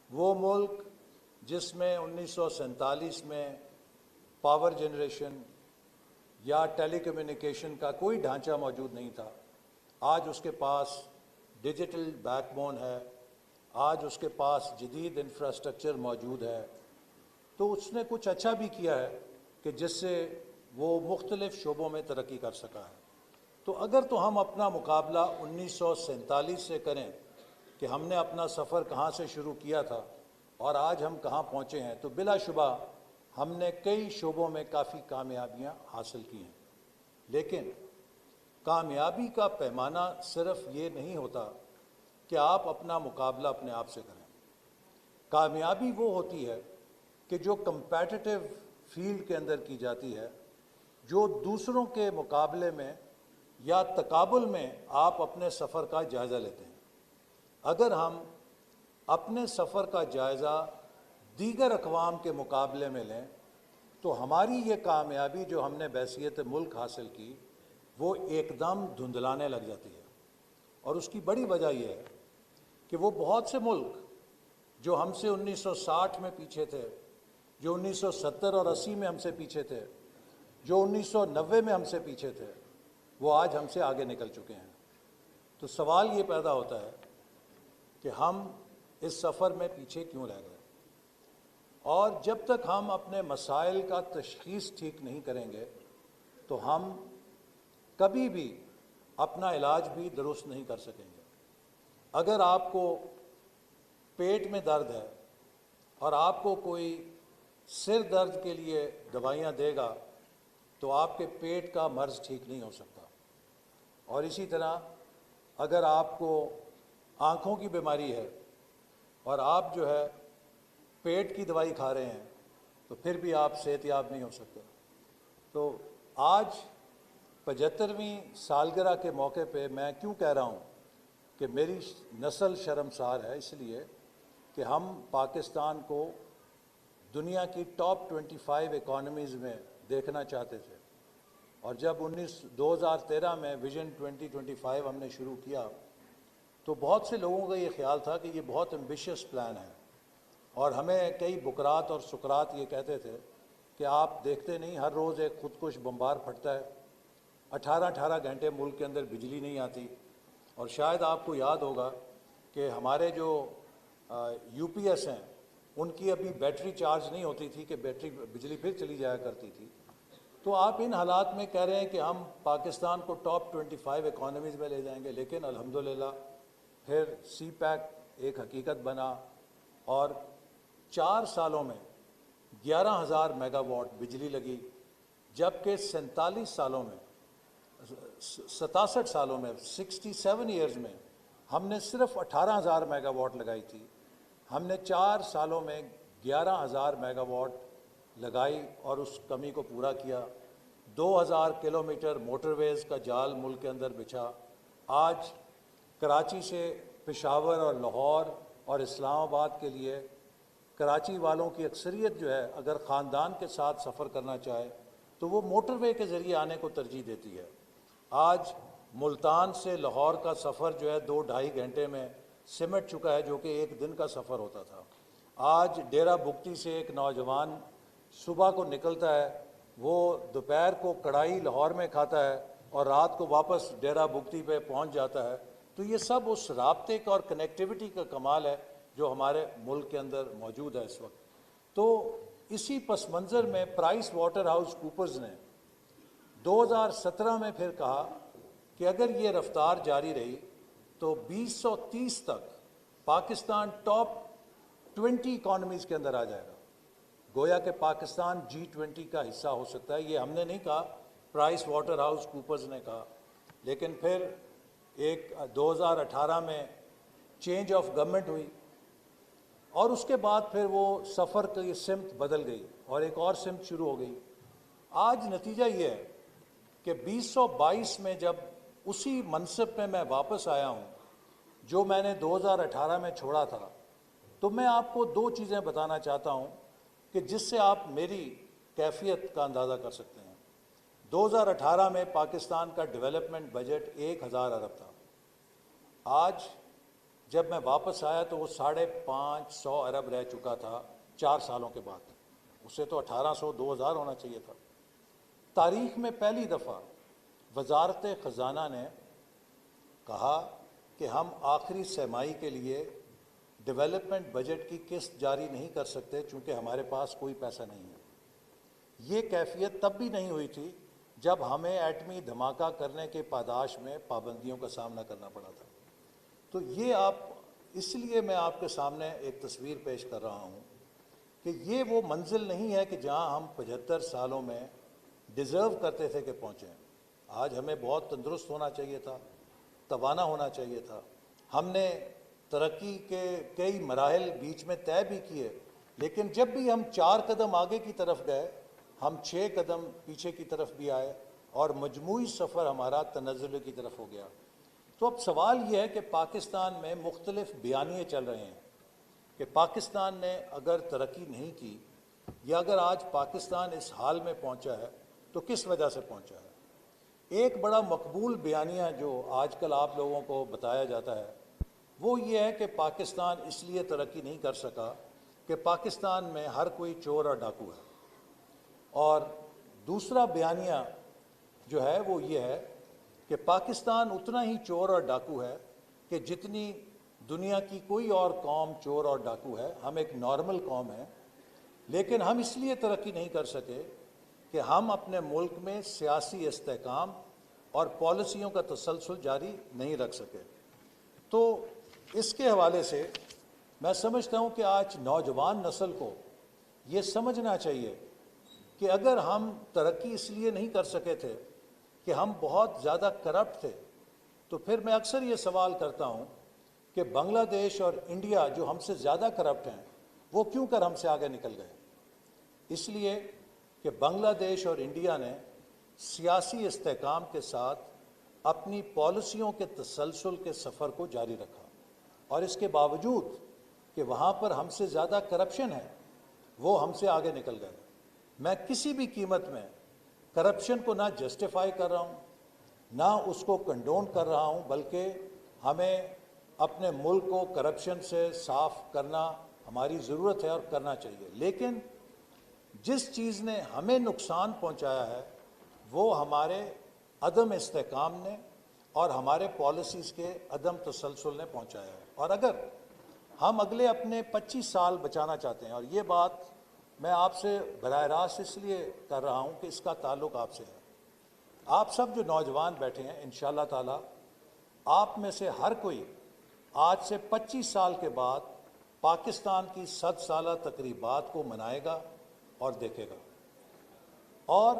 وہ ملک جس میں 1947 میں پاور جنریشن یا ٹیلی کمیونیکیشن کا کوئی ڈھانچہ موجود نہیں تھا، آج اس کے پاس ڈیجیٹل بیک بون ہے، آج اس کے پاس جدید انفراسٹرکچر موجود ہے، تو اس نے کچھ اچھا بھی کیا ہے کہ جس سے وہ مختلف شعبوں میں ترقی کر سکا ہے۔ تو اگر تو ہم اپنا مقابلہ 1947 سے کریں کہ ہم نے اپنا سفر کہاں سے شروع کیا تھا اور آج ہم کہاں پہنچے ہیں، تو بلا شبہ ہم نے کئی شعبوں میں کافی کامیابیاں حاصل کی ہیں۔ لیکن کامیابی کا پیمانہ صرف یہ نہیں ہوتا کہ آپ اپنا مقابلہ اپنے آپ سے کریں۔ کامیابی وہ ہوتی ہے کہ جو کمپیٹیٹو فیلڈ کے اندر کی جاتی ہے، جو دوسروں کے مقابلے میں یا تقابل میں آپ اپنے سفر کا جائزہ لیتے ہیں۔ اگر ہم اپنے سفر کا جائزہ دیگر اقوام کے مقابلے میں لیں تو ہماری یہ کامیابی جو ہم نے بحیثیت ملک حاصل کی وہ ایک دم دھندلانے لگ جاتی ہے۔ اور اس کی بڑی وجہ یہ ہے کہ وہ بہت سے ملک جو ہم سے 1960 میں پیچھے تھے، جو 1970 اور 80 میں ہم سے پیچھے تھے، جو 1990 میں ہم سے پیچھے تھے، وہ آج ہم سے آگے نکل چکے ہیں۔ تو سوال یہ پیدا ہوتا ہے کہ ہم اس سفر میں پیچھے کیوں رہ گئے؟ اور جب تک ہم اپنے مسائل کا تشخیص ٹھیک نہیں کریں گے تو ہم کبھی بھی اپنا علاج بھی درست نہیں کر سکیں گے۔ اگر آپ کو پیٹ میں درد ہے اور آپ کو کوئی سر درد کے لیے دوائیاں دے گا تو آپ کے پیٹ کا مرض ٹھیک نہیں ہو سکتا۔ اور اسی طرح اگر آپ کو آنکھوں کی بیماری ہے اور آپ جو ہے پیٹ کی دوائی کھا رہے ہیں تو پھر بھی آپ صحت یاب نہیں ہو سکتے۔ تو آج 75ویں سالگرہ کے موقع پہ میں کیوں کہہ رہا ہوں کہ میری نسل شرمسار ہے؟ اس لیے کہ ہم پاکستان کو دنیا کی ٹاپ 25 اکانومیز میں دیکھنا چاہتے تھے، اور جب 2013 میں ویژن 2025 ہم نے شروع کیا تو بہت سے لوگوں کا یہ خیال تھا کہ یہ بہت ایمبیشیس پلان ہے، اور ہمیں کئی بکرات اور سقراط یہ کہتے تھے کہ آپ دیکھتے نہیں ہر روز ایک خودکش بمبار پھٹتا ہے، 18 گھنٹے ملک کے اندر بجلی نہیں آتی۔ اور شاید آپ کو یاد ہوگا کہ ہمارے جو یو پی ایس ہیں ان کی ابھی بیٹری چارج نہیں ہوتی تھی کہ بجلی پھر چلی جایا کرتی تھی۔ تو آپ ان حالات میں کہہ رہے ہیں کہ ہم پاکستان کو ٹاپ 25 اکانومیز میں لے جائیں گے، لیکن الحمدللہ پھر سی پیک ایک حقیقت بنا، اور 4 سالوں میں 11,000 میگا واٹ بجلی لگی، جبکہ 67 سالوں میں 67 ایئرز میں ہم نے صرف 18,000 میگا واٹ لگائی تھی۔ ہم نے 4 سالوں میں 11,000 میگا واٹ لگائی اور اس کمی کو پورا کیا۔ 2,000 کلومیٹر موٹر ویز کا جال ملک کے اندر بچھا۔ آج کراچی سے پشاور اور لاہور اور اسلام آباد کے لیے کراچی والوں کی اکثریت جو ہے اگر خاندان کے ساتھ سفر کرنا چاہے تو وہ موٹر وے کے ذریعے آنے کو ترجیح دیتی ہے۔ آج ملتان سے لاہور کا سفر جو ہے 2-2.5 گھنٹے میں سمٹ چکا ہے، جو کہ ایک دن کا سفر ہوتا تھا۔ آج ڈیرہ بگٹی سے ایک نوجوان صبح کو نکلتا ہے، وہ دوپہر کو کڑھائی لاہور میں کھاتا ہے اور رات کو واپس ڈیرہ بگٹی پہ پہنچ جاتا ہے۔ تو یہ سب اس رابطے کا اور کنیکٹیوٹی کا کمال ہے جو ہمارے ملک کے اندر موجود ہے اس وقت۔ تو اسی پس منظر میں پرائس واٹر ہاؤس کوپرز نے 2017 میں پھر کہا کہ اگر یہ رفتار جاری رہی تو 2030 تک پاکستان ٹاپ 20 اکانومیز کے اندر آ جائے گا۔ گویا کہ پاکستان G20 کا حصہ ہو سکتا ہے۔ یہ ہم نے نہیں کہا، پرائس واٹر ہاؤس کوپرز نے کہا۔ لیکن پھر 2018 میں چینج آف گورنمنٹ ہوئی، اور اس کے بعد پھر وہ سفر کی سمت بدل گئی اور ایک اور سمت شروع ہو گئی۔ آج نتیجہ یہ ہے کہ 2022 میں جب اسی منصب پہ میں واپس آیا ہوں جو میں نے 2018 میں چھوڑا تھا، تو میں آپ کو 2 چیزیں بتانا چاہتا ہوں کہ جس سے آپ میری کیفیت کا اندازہ کر سکتے ہیں۔ 2018 میں پاکستان کا ڈیولپمنٹ بجٹ 1,000 ارب تھا۔ آج جب میں واپس آیا تو وہ 550 ارب رہ چکا تھا 4 سالوں کے بعد. اسے تو 1800 2000 ہونا چاہیے تھا. تاریخ میں پہلی دفعہ وزارت خزانہ نے کہا کہ ہم آخری سرمائی کے لیے ڈیولپمنٹ بجٹ کی قسط جاری نہیں کر سکتے چونکہ ہمارے پاس کوئی پیسہ نہیں ہے. یہ کیفیت تب بھی نہیں ہوئی تھی جب ہمیں ایٹمی دھماکہ کرنے کے پاداش میں پابندیوں کا سامنا کرنا پڑا تھا. تو یہ اس لیے میں آپ کے سامنے ایک تصویر پیش کر رہا ہوں کہ یہ وہ منزل نہیں ہے کہ جہاں ہم 75 سالوں میں ڈیزرو کرتے تھے کہ پہنچیں. آج ہمیں بہت تندرست ہونا چاہیے تھا, توانا ہونا چاہیے تھا. ہم نے ترقی کے کئی مراحل بیچ میں طے بھی کیے, لیکن جب بھی ہم 4 قدم آگے کی طرف گئے ہم 6 قدم پیچھے کی طرف بھی آئے اور مجموعی سفر ہمارا تنزل کی طرف ہو گیا. تو اب سوال یہ ہے کہ پاکستان میں مختلف بیانیے چل رہے ہیں کہ پاکستان نے اگر ترقی نہیں کی یا اگر آج پاکستان اس حال میں پہنچا ہے تو کس وجہ سے پہنچا ہے. ایک بڑا مقبول بیانیہ جو آج کل آپ لوگوں کو بتایا جاتا ہے وہ یہ ہے کہ پاکستان اس لیے ترقی نہیں کر سکا کہ پاکستان میں ہر کوئی چور اور ڈاکو ہے. اور دوسرا بیانیہ جو ہے وہ یہ ہے کہ پاکستان اتنا ہی چور اور ڈاکو ہے کہ جتنی دنیا کی کوئی اور قوم چور اور ڈاکو ہے. ہم ایک نارمل قوم ہیں, لیکن ہم اس لیے ترقی نہیں کر سکے کہ ہم اپنے ملک میں سیاسی استحکام اور پالیسیوں کا تسلسل جاری نہیں رکھ سکے. تو اس کے حوالے سے میں سمجھتا ہوں کہ آج نوجوان نسل کو یہ سمجھنا چاہیے کہ اگر ہم ترقی اس لیے نہیں کر سکے تھے کہ ہم بہت زیادہ کرپٹ تھے, تو پھر میں اکثر یہ سوال کرتا ہوں کہ بنگلہ دیش اور انڈیا جو ہم سے زیادہ کرپٹ ہیں وہ کیوں کر ہم سے آگے نکل گئے. اس لیے کہ بنگلہ دیش اور انڈیا نے سیاسی استحکام کے ساتھ اپنی پالیسیوں کے تسلسل کے سفر کو جاری رکھا, اور اس کے باوجود کہ وہاں پر ہم سے زیادہ کرپشن ہے وہ ہم سے آگے نکل گئے. میں کسی بھی قیمت میں کرپشن کو نہ جسٹیفائی کر رہا ہوں نہ اس کو کنڈون کر رہا ہوں, بلکہ ہمیں اپنے ملک کو کرپشن سے صاف کرنا ہماری ضرورت ہے اور کرنا چاہیے. لیکن جس چیز نے ہمیں نقصان پہنچایا ہے وہ ہمارے عدم استحکام نے اور ہمارے پالیسیز کے عدم تسلسل نے پہنچایا ہے. اور اگر ہم اگلے اپنے 25 سال بچانا چاہتے ہیں, اور یہ بات میں آپ سے براہ راست اس لیے کر رہا ہوں کہ اس کا تعلق آپ سے ہے, آپ سب جو نوجوان بیٹھے ہیں انشاءاللہ تعالی آپ میں سے ہر کوئی آج سے 25 سال کے بعد پاکستان کی 100 سالہ تقریبات کو منائے گا اور دیکھے گا. اور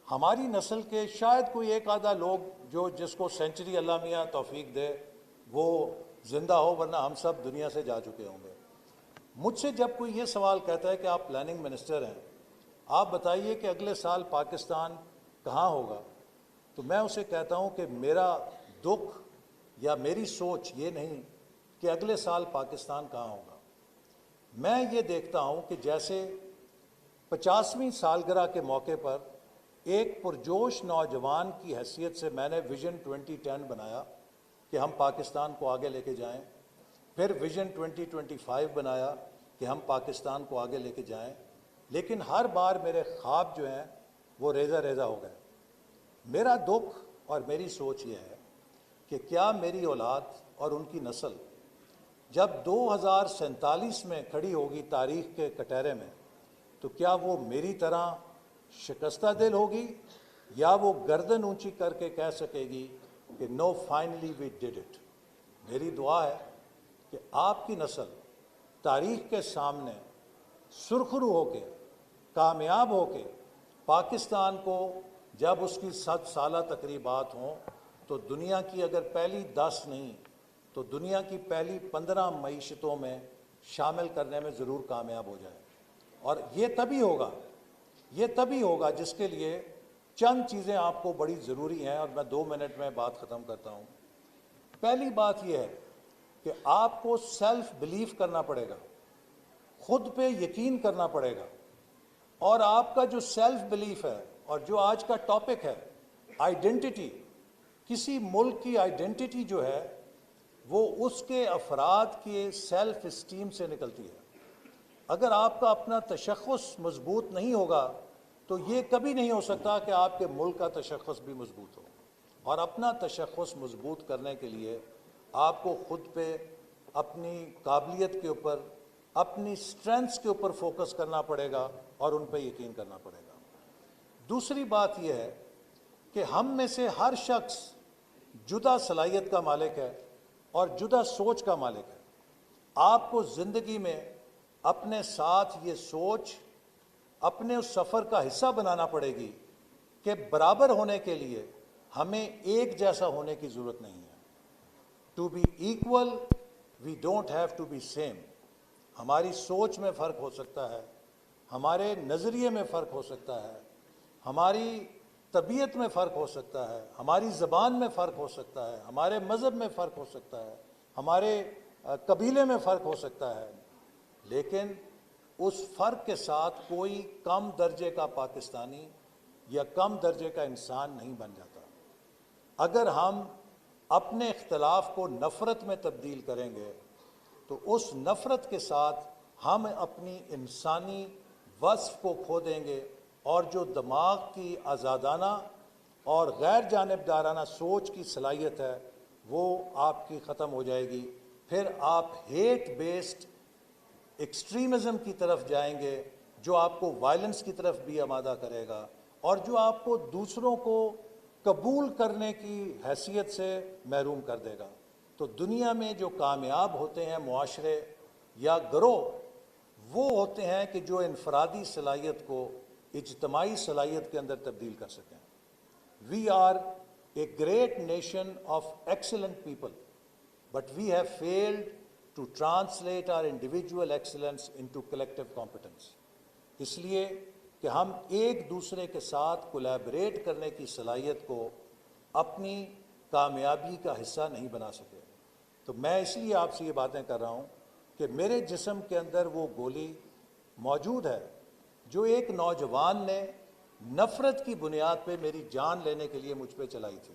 ہماری نسل کے شاید کوئی ایک آدھا لوگ جس کو سینچری اللہ میاں توفیق دے وہ زندہ ہو, ورنہ ہم سب دنیا سے جا چکے ہوں گے. مجھ سے جب کوئی یہ سوال کہتا ہے کہ آپ پلاننگ منسٹر ہیں, آپ بتائیے کہ اگلے سال پاکستان کہاں ہوگا, تو میں اسے کہتا ہوں کہ میرا دکھ یا میری سوچ یہ نہیں کہ اگلے سال پاکستان کہاں ہوگا. میں یہ دیکھتا ہوں کہ جیسے 50ویں سالگرہ کے موقع پر ایک پرجوش نوجوان کی حیثیت سے میں نے ویژن 2010 بنایا کہ ہم پاکستان کو آگے لے کے جائیں, پھر ویژن 2025 بنایا کہ ہم پاکستان کو آگے لے کے جائیں, لیکن ہر بار میرے خواب جو ہیں وہ ریزہ ریزہ ہو گئے. میرا دکھ اور میری سوچ یہ ہے کہ کیا میری اولاد اور ان کی نسل جب 2047 میں کھڑی ہوگی تاریخ کے کٹہرے میں, تو کیا وہ میری طرح شکستہ دل ہوگی یا وہ گردن اونچی کر کے کہہ سکے گی کہ نو فائنلی وی ڈڈ اٹ. میری دعا ہے کہ آپ کی نسل تاریخ کے سامنے سرخرو ہو کے کامیاب ہو کے پاکستان کو جب اس کی 100 سالہ تقریبات ہوں تو دنیا کی اگر پہلی 10 نہیں تو دنیا کی پہلی 15 معیشتوں میں شامل کرنے میں ضرور کامیاب ہو جائے. اور یہ تبھی ہوگا جس کے لیے چند چیزیں آپ کو بڑی ضروری ہیں, اور میں 2 منٹ میں بات ختم کرتا ہوں. پہلی بات یہ ہے کہ آپ کو سیلف بلیف کرنا پڑے گا, خود پہ یقین کرنا پڑے گا. اور آپ کا جو سیلف بلیف ہے اور جو آج کا ٹاپک ہے آئیڈینٹی, کسی ملک کی آئیڈینٹی جو ہے وہ اس کے افراد کے سیلف اسٹیم سے نکلتی ہے۔ اگر آپ کا اپنا تشخص مضبوط نہیں ہوگا تو یہ کبھی نہیں ہو سکتا کہ آپ کے ملک کا تشخص بھی مضبوط ہو۔ اور اپنا تشخص مضبوط کرنے کے لیے آپ کو خود پہ، اپنی قابلیت کے اوپر، اپنی سٹرینتھس کے اوپر فوکس کرنا پڑے گا اور ان پہ یقین کرنا پڑے گا۔ دوسری بات یہ ہے کہ ہم میں سے ہر شخص جدا صلاحیت کا مالک ہے اور جدا سوچ کا مالک ہے۔ آپ کو زندگی میں اپنے ساتھ یہ سوچ اپنے اس سفر کا حصہ بنانا پڑے گی کہ برابر ہونے کے لیے ہمیں ایک جیسا ہونے کی ضرورت نہیں ہے۔ To be equal we don't have to be same. ہماری سوچ میں فرق ہو سکتا ہے، ہمارے نظریے میں فرق ہو سکتا ہے، ہماری طبیعت میں فرق ہو سکتا ہے، ہماری زبان میں فرق ہو سکتا ہے، ہمارے مذہب میں فرق ہو سکتا ہے، ہمارے قبیلے میں فرق ہو سکتا ہے، لیکن اس فرق کے ساتھ کوئی کم درجے کا پاکستانی یا کم درجے کا انسان نہیں بن جاتا۔ اگر ہم اپنے اختلاف کو نفرت میں تبدیل کریں گے تو اس نفرت کے ساتھ ہم اپنی انسانی وصف کو کھو دیں گے، اور جو دماغ کی آزادانہ اور غیر جانبدارانہ سوچ کی صلاحیت ہے وہ آپ کی ختم ہو جائے گی۔ پھر آپ ہیٹ بیسڈ ایکسٹریمزم کی طرف جائیں گے جو آپ کو وائلنس کی طرف بھی آمادہ کرے گا، اور جو آپ کو دوسروں کو قبول کرنے کی حیثیت سے محروم کر دے گا۔ تو دنیا میں جو کامیاب ہوتے ہیں معاشرے یا گروہ، وہ ہوتے ہیں کہ جو انفرادی صلاحیت کو اجتماعی صلاحیت کے اندر تبدیل کر سکیں۔ We are a great nation of excellent people, but we have failed to translate our individual excellence into collective competence. اس لیے کہ ہم ایک دوسرے کے ساتھ کولیبریٹ کرنے کی صلاحیت کو اپنی کامیابی کا حصہ نہیں بنا سکے۔ تو میں اس لیے آپ سے یہ باتیں کر رہا ہوں کہ میرے جسم کے اندر وہ گولی موجود ہے جو ایک نوجوان نے نفرت کی بنیاد پہ میری جان لینے کے لیے مجھ پہ چلائی تھی،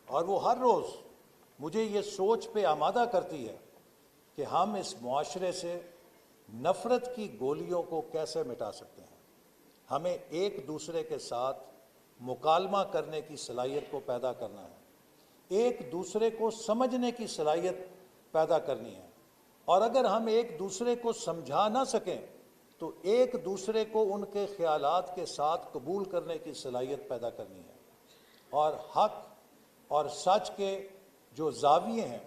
اور وہ ہر روز مجھے یہ سوچ پہ آمادہ کرتی ہے کہ ہم اس معاشرے سے نفرت کی گولیوں کو کیسے مٹا سکتے ہیں۔ ہمیں ایک دوسرے کے ساتھ مکالمہ کرنے کی صلاحیت کو پیدا کرنا ہے، ایک دوسرے کو سمجھنے کی صلاحیت پیدا کرنی ہے، اور اگر ہم ایک دوسرے کو سمجھا نہ سکیں تو ایک دوسرے کو ان کے خیالات کے ساتھ قبول کرنے کی صلاحیت پیدا کرنی ہے، اور حق اور سچ کے جو زاویے ہیں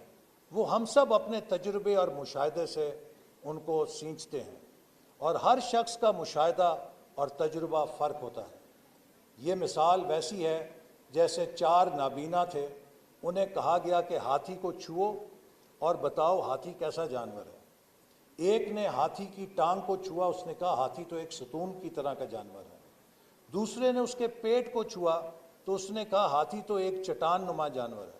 وہ ہم سب اپنے تجربے اور مشاہدے سے ان کو سینچتے ہیں، اور ہر شخص کا مشاہدہ اور تجربہ فرق ہوتا ہے۔ یہ مثال ویسی ہے جیسے 4 نابینا تھے، انہیں کہا گیا کہ ہاتھی کو چھوؤ اور بتاؤ ہاتھی کیسا جانور ہے۔ ایک نے ہاتھی کی ٹانگ کو چھوا، اس نے کہا ہاتھی تو ایک ستون کی طرح کا جانور ہے۔ دوسرے نے اس کے پیٹ کو چھوا تو اس نے کہا ہاتھی تو ایک چٹان نما جانور ہے۔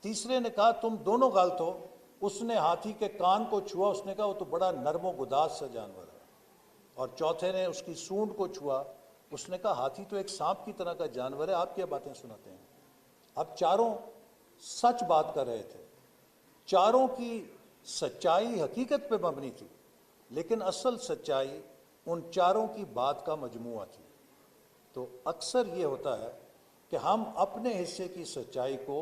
تیسرے نے کہا تم دونوں غلط ہو، اس نے ہاتھی کے کان کو چھوا، اس نے کہا وہ تو بڑا نرم و گداز سا جانور ہے۔ اور چوتھے نے اس کی سونڈ کو چھوا، اس نے کہا ہاتھی تو ایک سانپ کی طرح کا جانور ہے، آپ کیا باتیں سناتے ہیں۔ اب چاروں سچ بات کر رہے تھے، چاروں کی سچائی حقیقت پہ مبنی تھی، لیکن اصل سچائی ان چاروں کی بات کا مجموعہ تھی۔ تو اکثر یہ ہوتا ہے کہ ہم اپنے حصے کی سچائی کو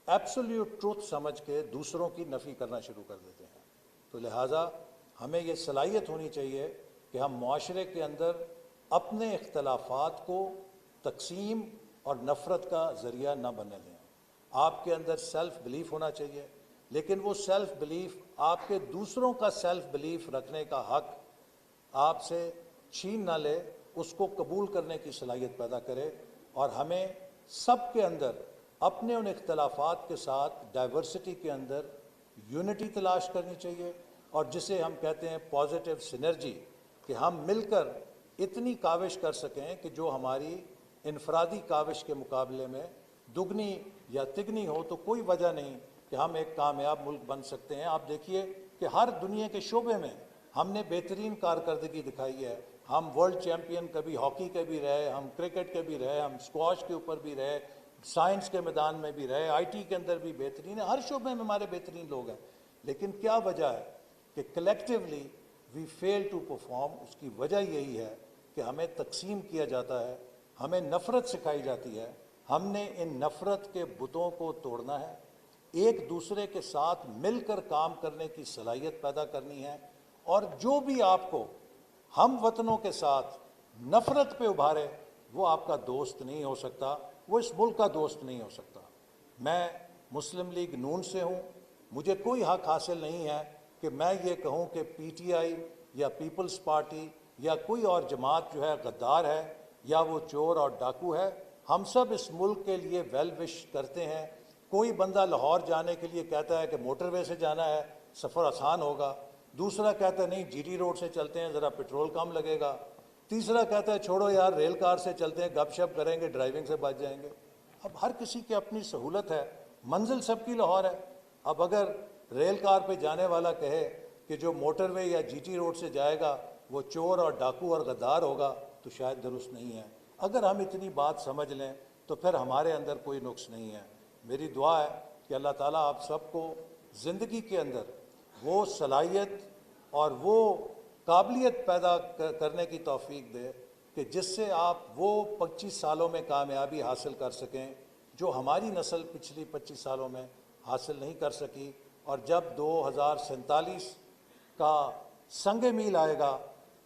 ایبسولیوٹ ٹروتھ سمجھ کے دوسروں کی نفی کرنا شروع کر دیتے ہیں۔ تو لہٰذا ہمیں یہ صلاحیت ہونی چاہیے کہ ہم معاشرے کے اندر اپنے اختلافات کو تقسیم اور نفرت کا ذریعہ نہ بننے دیں۔ آپ کے اندر سیلف بلیف ہونا چاہیے، لیکن وہ سیلف بلیف آپ کے دوسروں کا سیلف بلیف رکھنے کا حق آپ سے چھین نہ لے، اس کو قبول کرنے کی صلاحیت پیدا کرے، اور ہمیں سب کے اندر اپنے ان اختلافات کے ساتھ ڈائیورسٹی کے اندر یونٹی تلاش کرنی چاہیے، اور جسے ہم کہتے ہیں پازیٹیو سینرجی، کہ ہم مل کر اتنی کاوش کر سکیں کہ جو ہماری انفرادی کاوش کے مقابلے میں دگنی یا تگنی ہو، تو کوئی وجہ نہیں کہ ہم ایک کامیاب ملک بن سکتے ہیں۔ آپ دیکھیے کہ ہر دنیا کے شعبے میں ہم نے بہترین کارکردگی دکھائی ہے۔ ہم ورلڈ چیمپئن کبھی ہاکی کے بھی رہے، ہم کرکٹ کے بھی رہے، ہم اسکواش کے اوپر بھی رہے، سائنس کے میدان میں بھی رہے, آئی ٹی کے اندر بھی بہترین ہے, ہر شعبے میں ہمارے بہترین لوگ ہیں, لیکن کیا وجہ ہے کہ collectively we fail to perform. اس کی وجہ یہی ہے کہ ہمیں تقسیم کیا جاتا ہے, ہمیں نفرت سکھائی جاتی ہے. ہم نے ان نفرت کے بتوں کو توڑنا ہے, ایک دوسرے کے ساتھ مل کر کام کرنے کی صلاحیت پیدا کرنی ہے, اور جو بھی آپ کو ہم وطنوں کے ساتھ نفرت پہ ابھارے وہ آپ کا دوست نہیں ہو سکتا, وہ اس ملک کا دوست نہیں ہو سکتا. میں مسلم لیگ نون سے ہوں, مجھے کوئی حق حاصل نہیں ہے کہ میں یہ کہوں کہ پی ٹی آئی یا پیپلز پارٹی یا کوئی اور جماعت جو ہے غدار ہے یا وہ چور اور ڈاکو ہے. ہم سب اس ملک کے لیے ویل وش کرتے ہیں. کوئی بندہ لاہور جانے کے لیے کہتا ہے کہ موٹر وے سے جانا ہے, سفر آسان ہوگا. دوسرا کہتا ہے نہیں جی ٹی روڈ سے چلتے ہیں, ذرا پٹرول کم لگے گا. تیسرا کہتا ہے چھوڑو یار ریل کار سے چلتے ہیں, گپ شپ کریں گے, ڈرائیونگ سے بچ جائیں گے. اب ہر کسی کی اپنی سہولت ہے, منزل سب کی لاہور ہے. اب اگر ریل کار پہ جانے والا کہے کہ جو موٹر وے یا جی ٹی روڈ سے جائے گا وہ چور اور ڈاکو اور غدار ہوگا, تو شاید درست نہیں ہے. اگر ہم اتنی بات سمجھ لیں تو پھر ہمارے اندر کوئی نقص نہیں ہے. میری دعا ہے کہ اللہ تعالیٰ آپ سب کو زندگی کے اندر وہ صلاحیت اور وہ قابلیت پیدا کرنے کی توفیق دے کہ جس سے آپ وہ 25 سالوں میں کامیابی حاصل کر سکیں جو ہماری نسل پچھلی 25 سالوں میں حاصل نہیں کر سکی. اور جب 2047 کا سنگ میل آئے گا,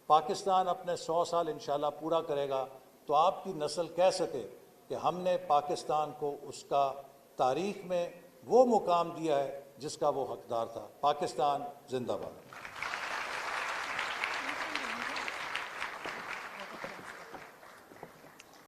پاکستان اپنے 100 سال انشاءاللہ پورا کرے گا, تو آپ کی نسل کہہ سکے کہ ہم نے پاکستان کو اس کا تاریخ میں وہ مقام دیا ہے جس کا وہ حقدار تھا. پاکستان زندہ باد.